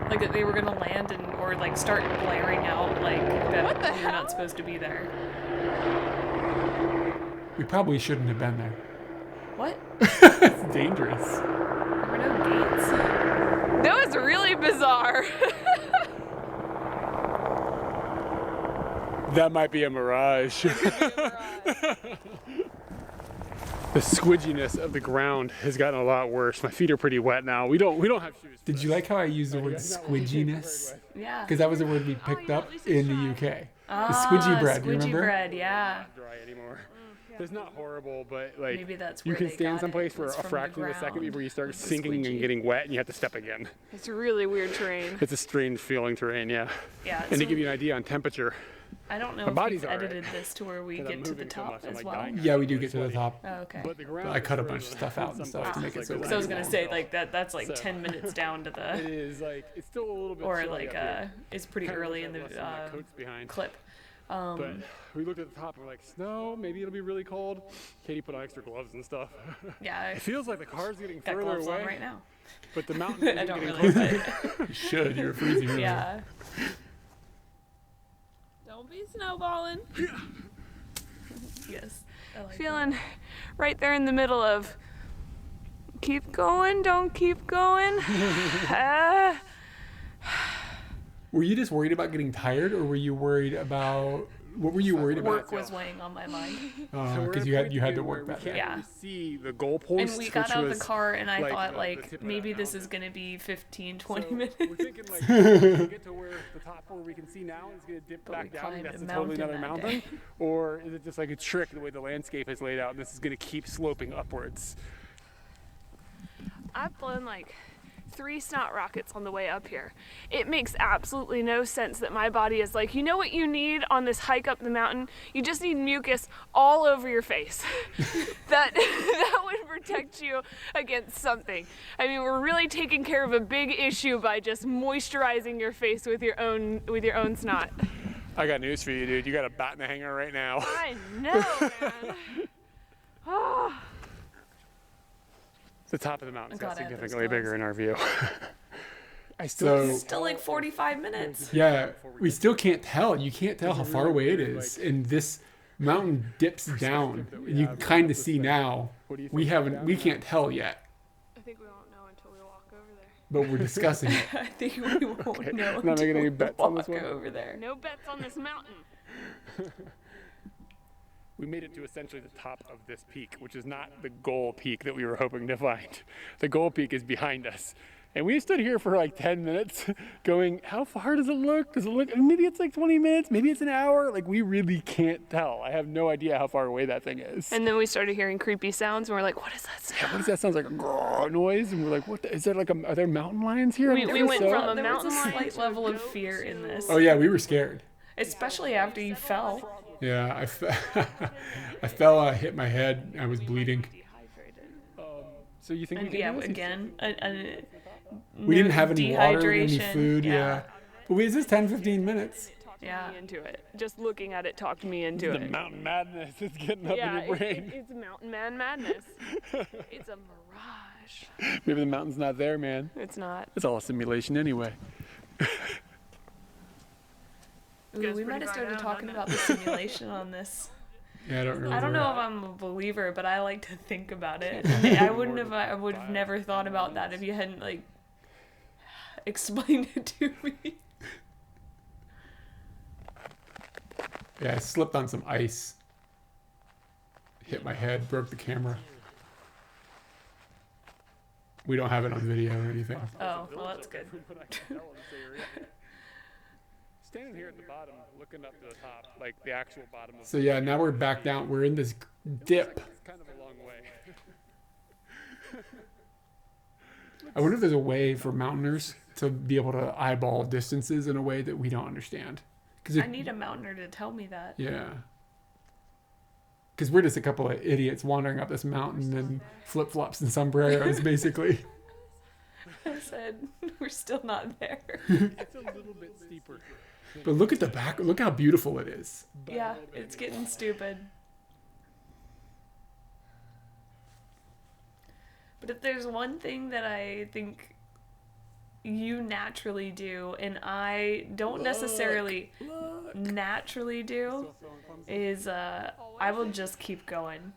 Like that they were gonna land or like start blaring out like that What the we were hell? not supposed to be there. We probably shouldn't have been there. What? It's dangerous. There were no gates. That was really bizarre. That might be a mirage. The squidginess of the ground has gotten a lot worse. My feet are pretty wet now. We don't have shoes. Did you like how I used the word squidginess? Yeah. Because that was a word we picked up at least in it's the dry. UK. The squidgy bread, you Squidgy remember? bread, yeah. Dry anymore. It's not horrible, but like Maybe that's you where can they stand got someplace it, for was a from the fraction of a second ground before you start with the sinking and squidgy. getting wet, and you have to step again. It's really weird terrain. It's a strange feeling terrain, yeah. Yeah. And so to give you an idea on temperature, I don't know my if body's we've all right, edited this to where we 'cause I'm get to the moving so top much, I'm as like well. dying. Yeah, we do get to the top. Oh, okay. but the ground. I cut a is bunch of frozen stuff out in and some stuff to make places, it so like So I was it's gonna long. say like that's like So- 10 minutes down to It the is like it's still a little bit or chilly like up here. it's pretty Kinda early wish in I the left some of my coats behind. clip. But we looked at the top and we're like, snow, maybe it'll be really cold. Katie put on extra gloves and stuff. Yeah, I It feels like the car's getting got further gloves away, on right now. but the mountain I isn't don't getting really, closer. but You should. You were freezing earlier. yeah. Don't be snowballing. Yes. I like Feeling right there in the middle of keep going, don't keep going. Were you just worried about getting tired, or were you worried about what were you worried that. about? Work was weighing on my mind. So we're Because at you a had point you had to again where work we that can't day. Yeah. really see the goalpost, And we got which out of was the car and I like thought the like tip of maybe that this is mountain. gonna be 15, 20 So minutes. we're thinking like when we get to where the top where we can see now it's gonna dip But back we down. climbed That's a a totally mountain another that mountain, day. or is it just like a trick the way the landscape is laid out? And this is gonna keep sloping upwards. I've blown like 3 snot rockets on the way up here. It makes absolutely no sense that my body is like, you know what you need on this hike up the mountain? You just need mucus all over your face. that would protect you against something. I mean, we're really taking care of a big issue by just moisturizing your face with your own snot. I got news for you, dude. You got a bat in the hanger right now. I know, man. Oh. The top of the mountain's I'm got glad I had those significantly bigger gloves. in our view. I So Still like 45 minutes. yeah, we still can't tell. You can't tell how far away it is, and this mountain dips down. And you can kind of see now. We can't tell yet, I think we won't know until we walk over there. but we're discussing it. I think we won't know. Not making until any we bets on this walk one? over there. No bets on this mountain. We made it to essentially the top of this peak, which is not the goal peak that we were hoping to find. The goal peak is behind us. And we stood here for like 10 minutes going, how far does it look? Does it look, maybe it's like 20 minutes, maybe it's an hour. Like we really can't tell. I have no idea how far away that thing is. And then we started hearing creepy sounds, and we're like, what is that sound? What does that sound like? A grrr noise? And we're like, what? Is there like are there mountain lions here? We I don't went think from a There was mountain a lion slight to level a of goat fear in this, Oh yeah, we were scared. especially after you fell. Yeah, I fell. I hit my head. I was bleeding. So you think we And can yeah, do this? again, We didn't have any water, any dehydration, food. Yeah. But this is 10-15 minutes. Yeah. Me into it. Just looking at it talked me into The it. mountain madness is getting up Yeah, in your brain. it's mountain man madness. It's a mirage. Maybe the mountain's not there, man. It's not. It's all a simulation anyway. Ooh, we might have started talking about the simulation on this. Yeah, I don't remember. I don't know if I'm a believer, but I like to think about it. And I would have never thought about that if you hadn't like explained it to me. Yeah, I slipped on some ice. Hit my head, broke the camera. We don't have it on video or anything. Oh, well, that's good. Standing here at the bottom, looking up to the top, like the actual bottom of So yeah, now we're back down. We're in this dip. it's kind of a long way. I wonder if there's a way for mountaineers to be able to eyeball distances in a way that we don't understand. I need a mountaineer to tell me that. Yeah. because we're just a couple of idiots wandering up this mountain in flip-flops and sombreros, basically. I said, we're still not there. It's a little bit steeper. But look at the back. Look how beautiful it is. Yeah, it's getting stupid. But if there's one thing that I think you naturally do, and I don't necessarily naturally do, is I will just keep going.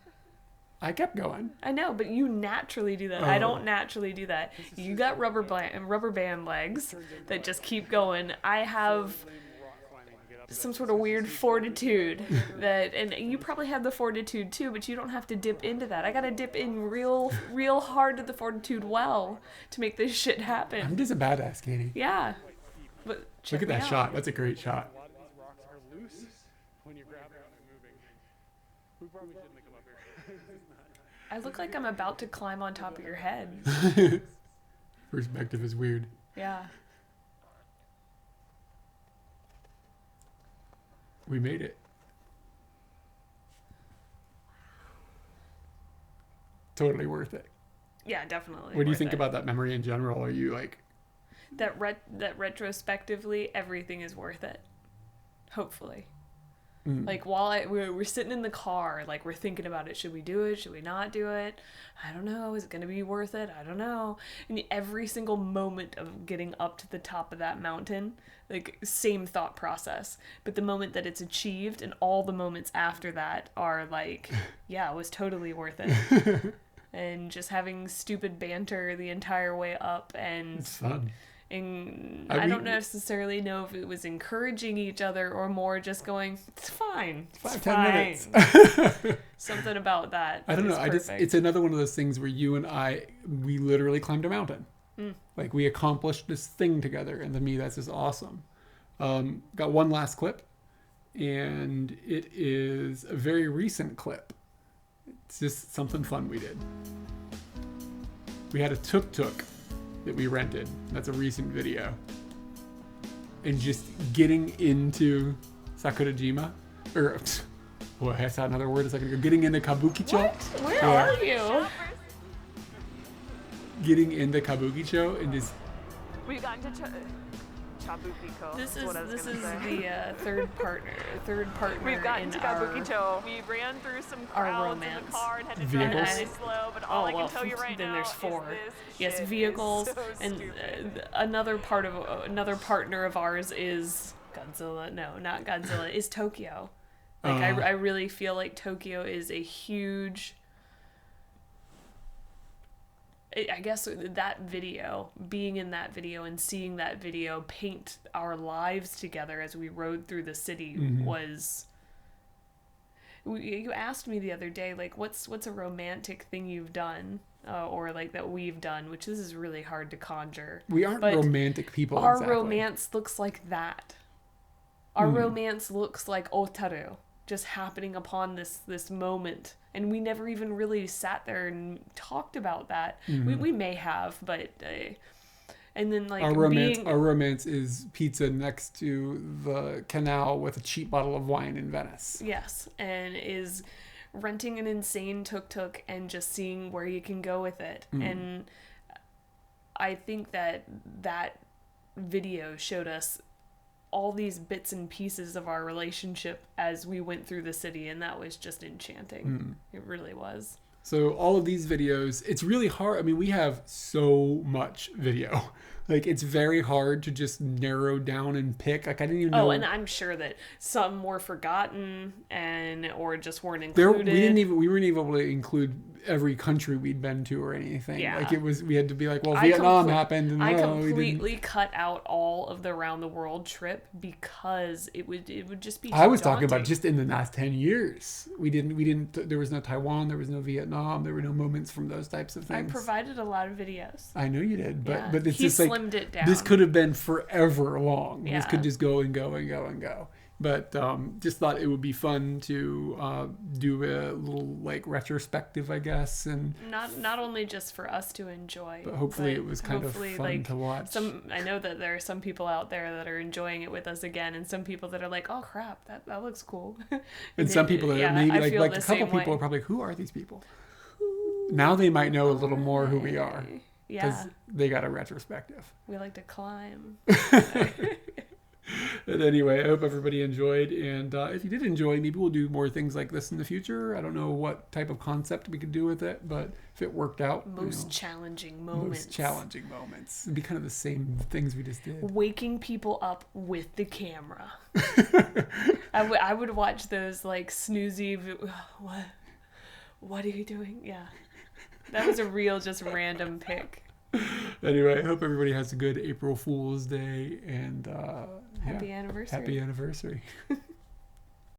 I kept going. I know, but you naturally do that. I don't naturally do that. You got rubber band legs that just keep going. I have some sort of weird fortitude that, and you probably have the fortitude too, but you don't have to dip into that. I gotta dip in real hard to the fortitude well to make this shit happen. I'm just a badass, Katie. Yeah. But Look at that shot. That's a great shot. A lot of these rocks are loose when you grab them and they're moving. We probably shouldn't come up here. I look like I'm about to climb on top of your head. Perspective is weird. Yeah. We made it. Totally worth it. Yeah, definitely. What do you worth think it. about that memory in general? Are you like... that retrospectively everything is worth it? Hopefully. Like while we're sitting in the car, like we're thinking about it. Should we do it? Should we not do it? I don't know. Is it going to be worth it? I don't know. And every single moment of getting up to the top of that mountain, like same thought process. But the moment that it's achieved and all the moments after that are like, yeah, it was totally worth it. And just having stupid banter the entire way up, and It's fun. and I I don't mean- necessarily know if it was encouraging each other or more just going, it's fine. It's 5-10 fine. minutes. Something about that. I don't know. is I just perfect. it's another one of those things where you and we literally climbed a mountain. Like we accomplished this thing together, and to me that's just awesome. Got one last clip, and it is a very recent clip. It's just something fun we did. We had a tuk-tuk that we rented. That's a recent video. And just getting into Sakurajima, or boy, I saw another word a second ago. Getting into Kabukicho. What? Where Yeah. are you? Getting into Kabukicho and just We've gotten to Chabukiko. This what I is was this gonna is say. the third partner. We've gotten in to our, Kabukicho. We ran through some our crowds in romance. the car and had to Vehicles? drive really slow. But all I can tell you right then now there's is 4. this Yes, shit vehicles, is so and stupid. another partner of ours is Godzilla. No, not Godzilla. Is Tokyo. Like I really feel like Tokyo is a huge. I guess that video, being in that video and seeing that video paint our lives together as we rode through the city was. You asked me the other day, like, what's a romantic thing you've done, or like that we've done, which this is really hard to conjure. we aren't But romantic people. Our exactly. romance looks like that. Our romance looks like otaru, just happening upon this moment. And we never even really sat there and talked about that. We may have, but and then like Our romance, being our romance is pizza next to the canal with a cheap bottle of wine in Venice. yes, and is renting an insane tuk-tuk and just seeing where you can go with it. And I think that video showed us all these bits and pieces of our relationship as we went through the city, and that was just enchanting. It really was. So all of these videos, it's really hard. I mean, we have so much video. Like, it's very hard to just narrow down and pick. Like, I didn't even know. Oh, and I'm sure that some were forgotten or just weren't we included. weren't able to include every country we'd been to or anything. Yeah. Like, we had to be like, well, I Vietnam compl- happened, and I we didn't. completely cut out all of the around the world trip because it would just be. I too was talking about daunting. just in the last 10 years. We didn't, there was no Taiwan, there was no Vietnam, there were no moments from those types of I things. provided a lot of videos. I know you did, but Yeah. but it's He just like slimmed it down. this could have been forever long. This Yeah. could just go and go and go and go. But just thought it would be fun to do a little like retrospective, I guess, and not only just for us to enjoy, but hopefully it was kind of fun like, to watch. I know that there are some people out there that are enjoying it with us again, and some people that are like, oh crap, that looks cool. And some people that are maybe I like feel a the couple same people way. are probably like, who are these people? Now they might know a little more who we are. Yeah, They got a retrospective. we like to climb. But anyway, I hope everybody enjoyed. And if you did enjoy, maybe we'll do more things like this in the future. I don't know what type of concept we could do with it, but if it worked out. Most challenging moments. Most challenging moments. It'd be kind of the same things we just did. Waking people up with the camera. I would watch those like snoozy. What are you doing? Yeah. That was a real just random pick. Anyway, I hope everybody has a good April Fool's Day and Happy anniversary. Happy anniversary.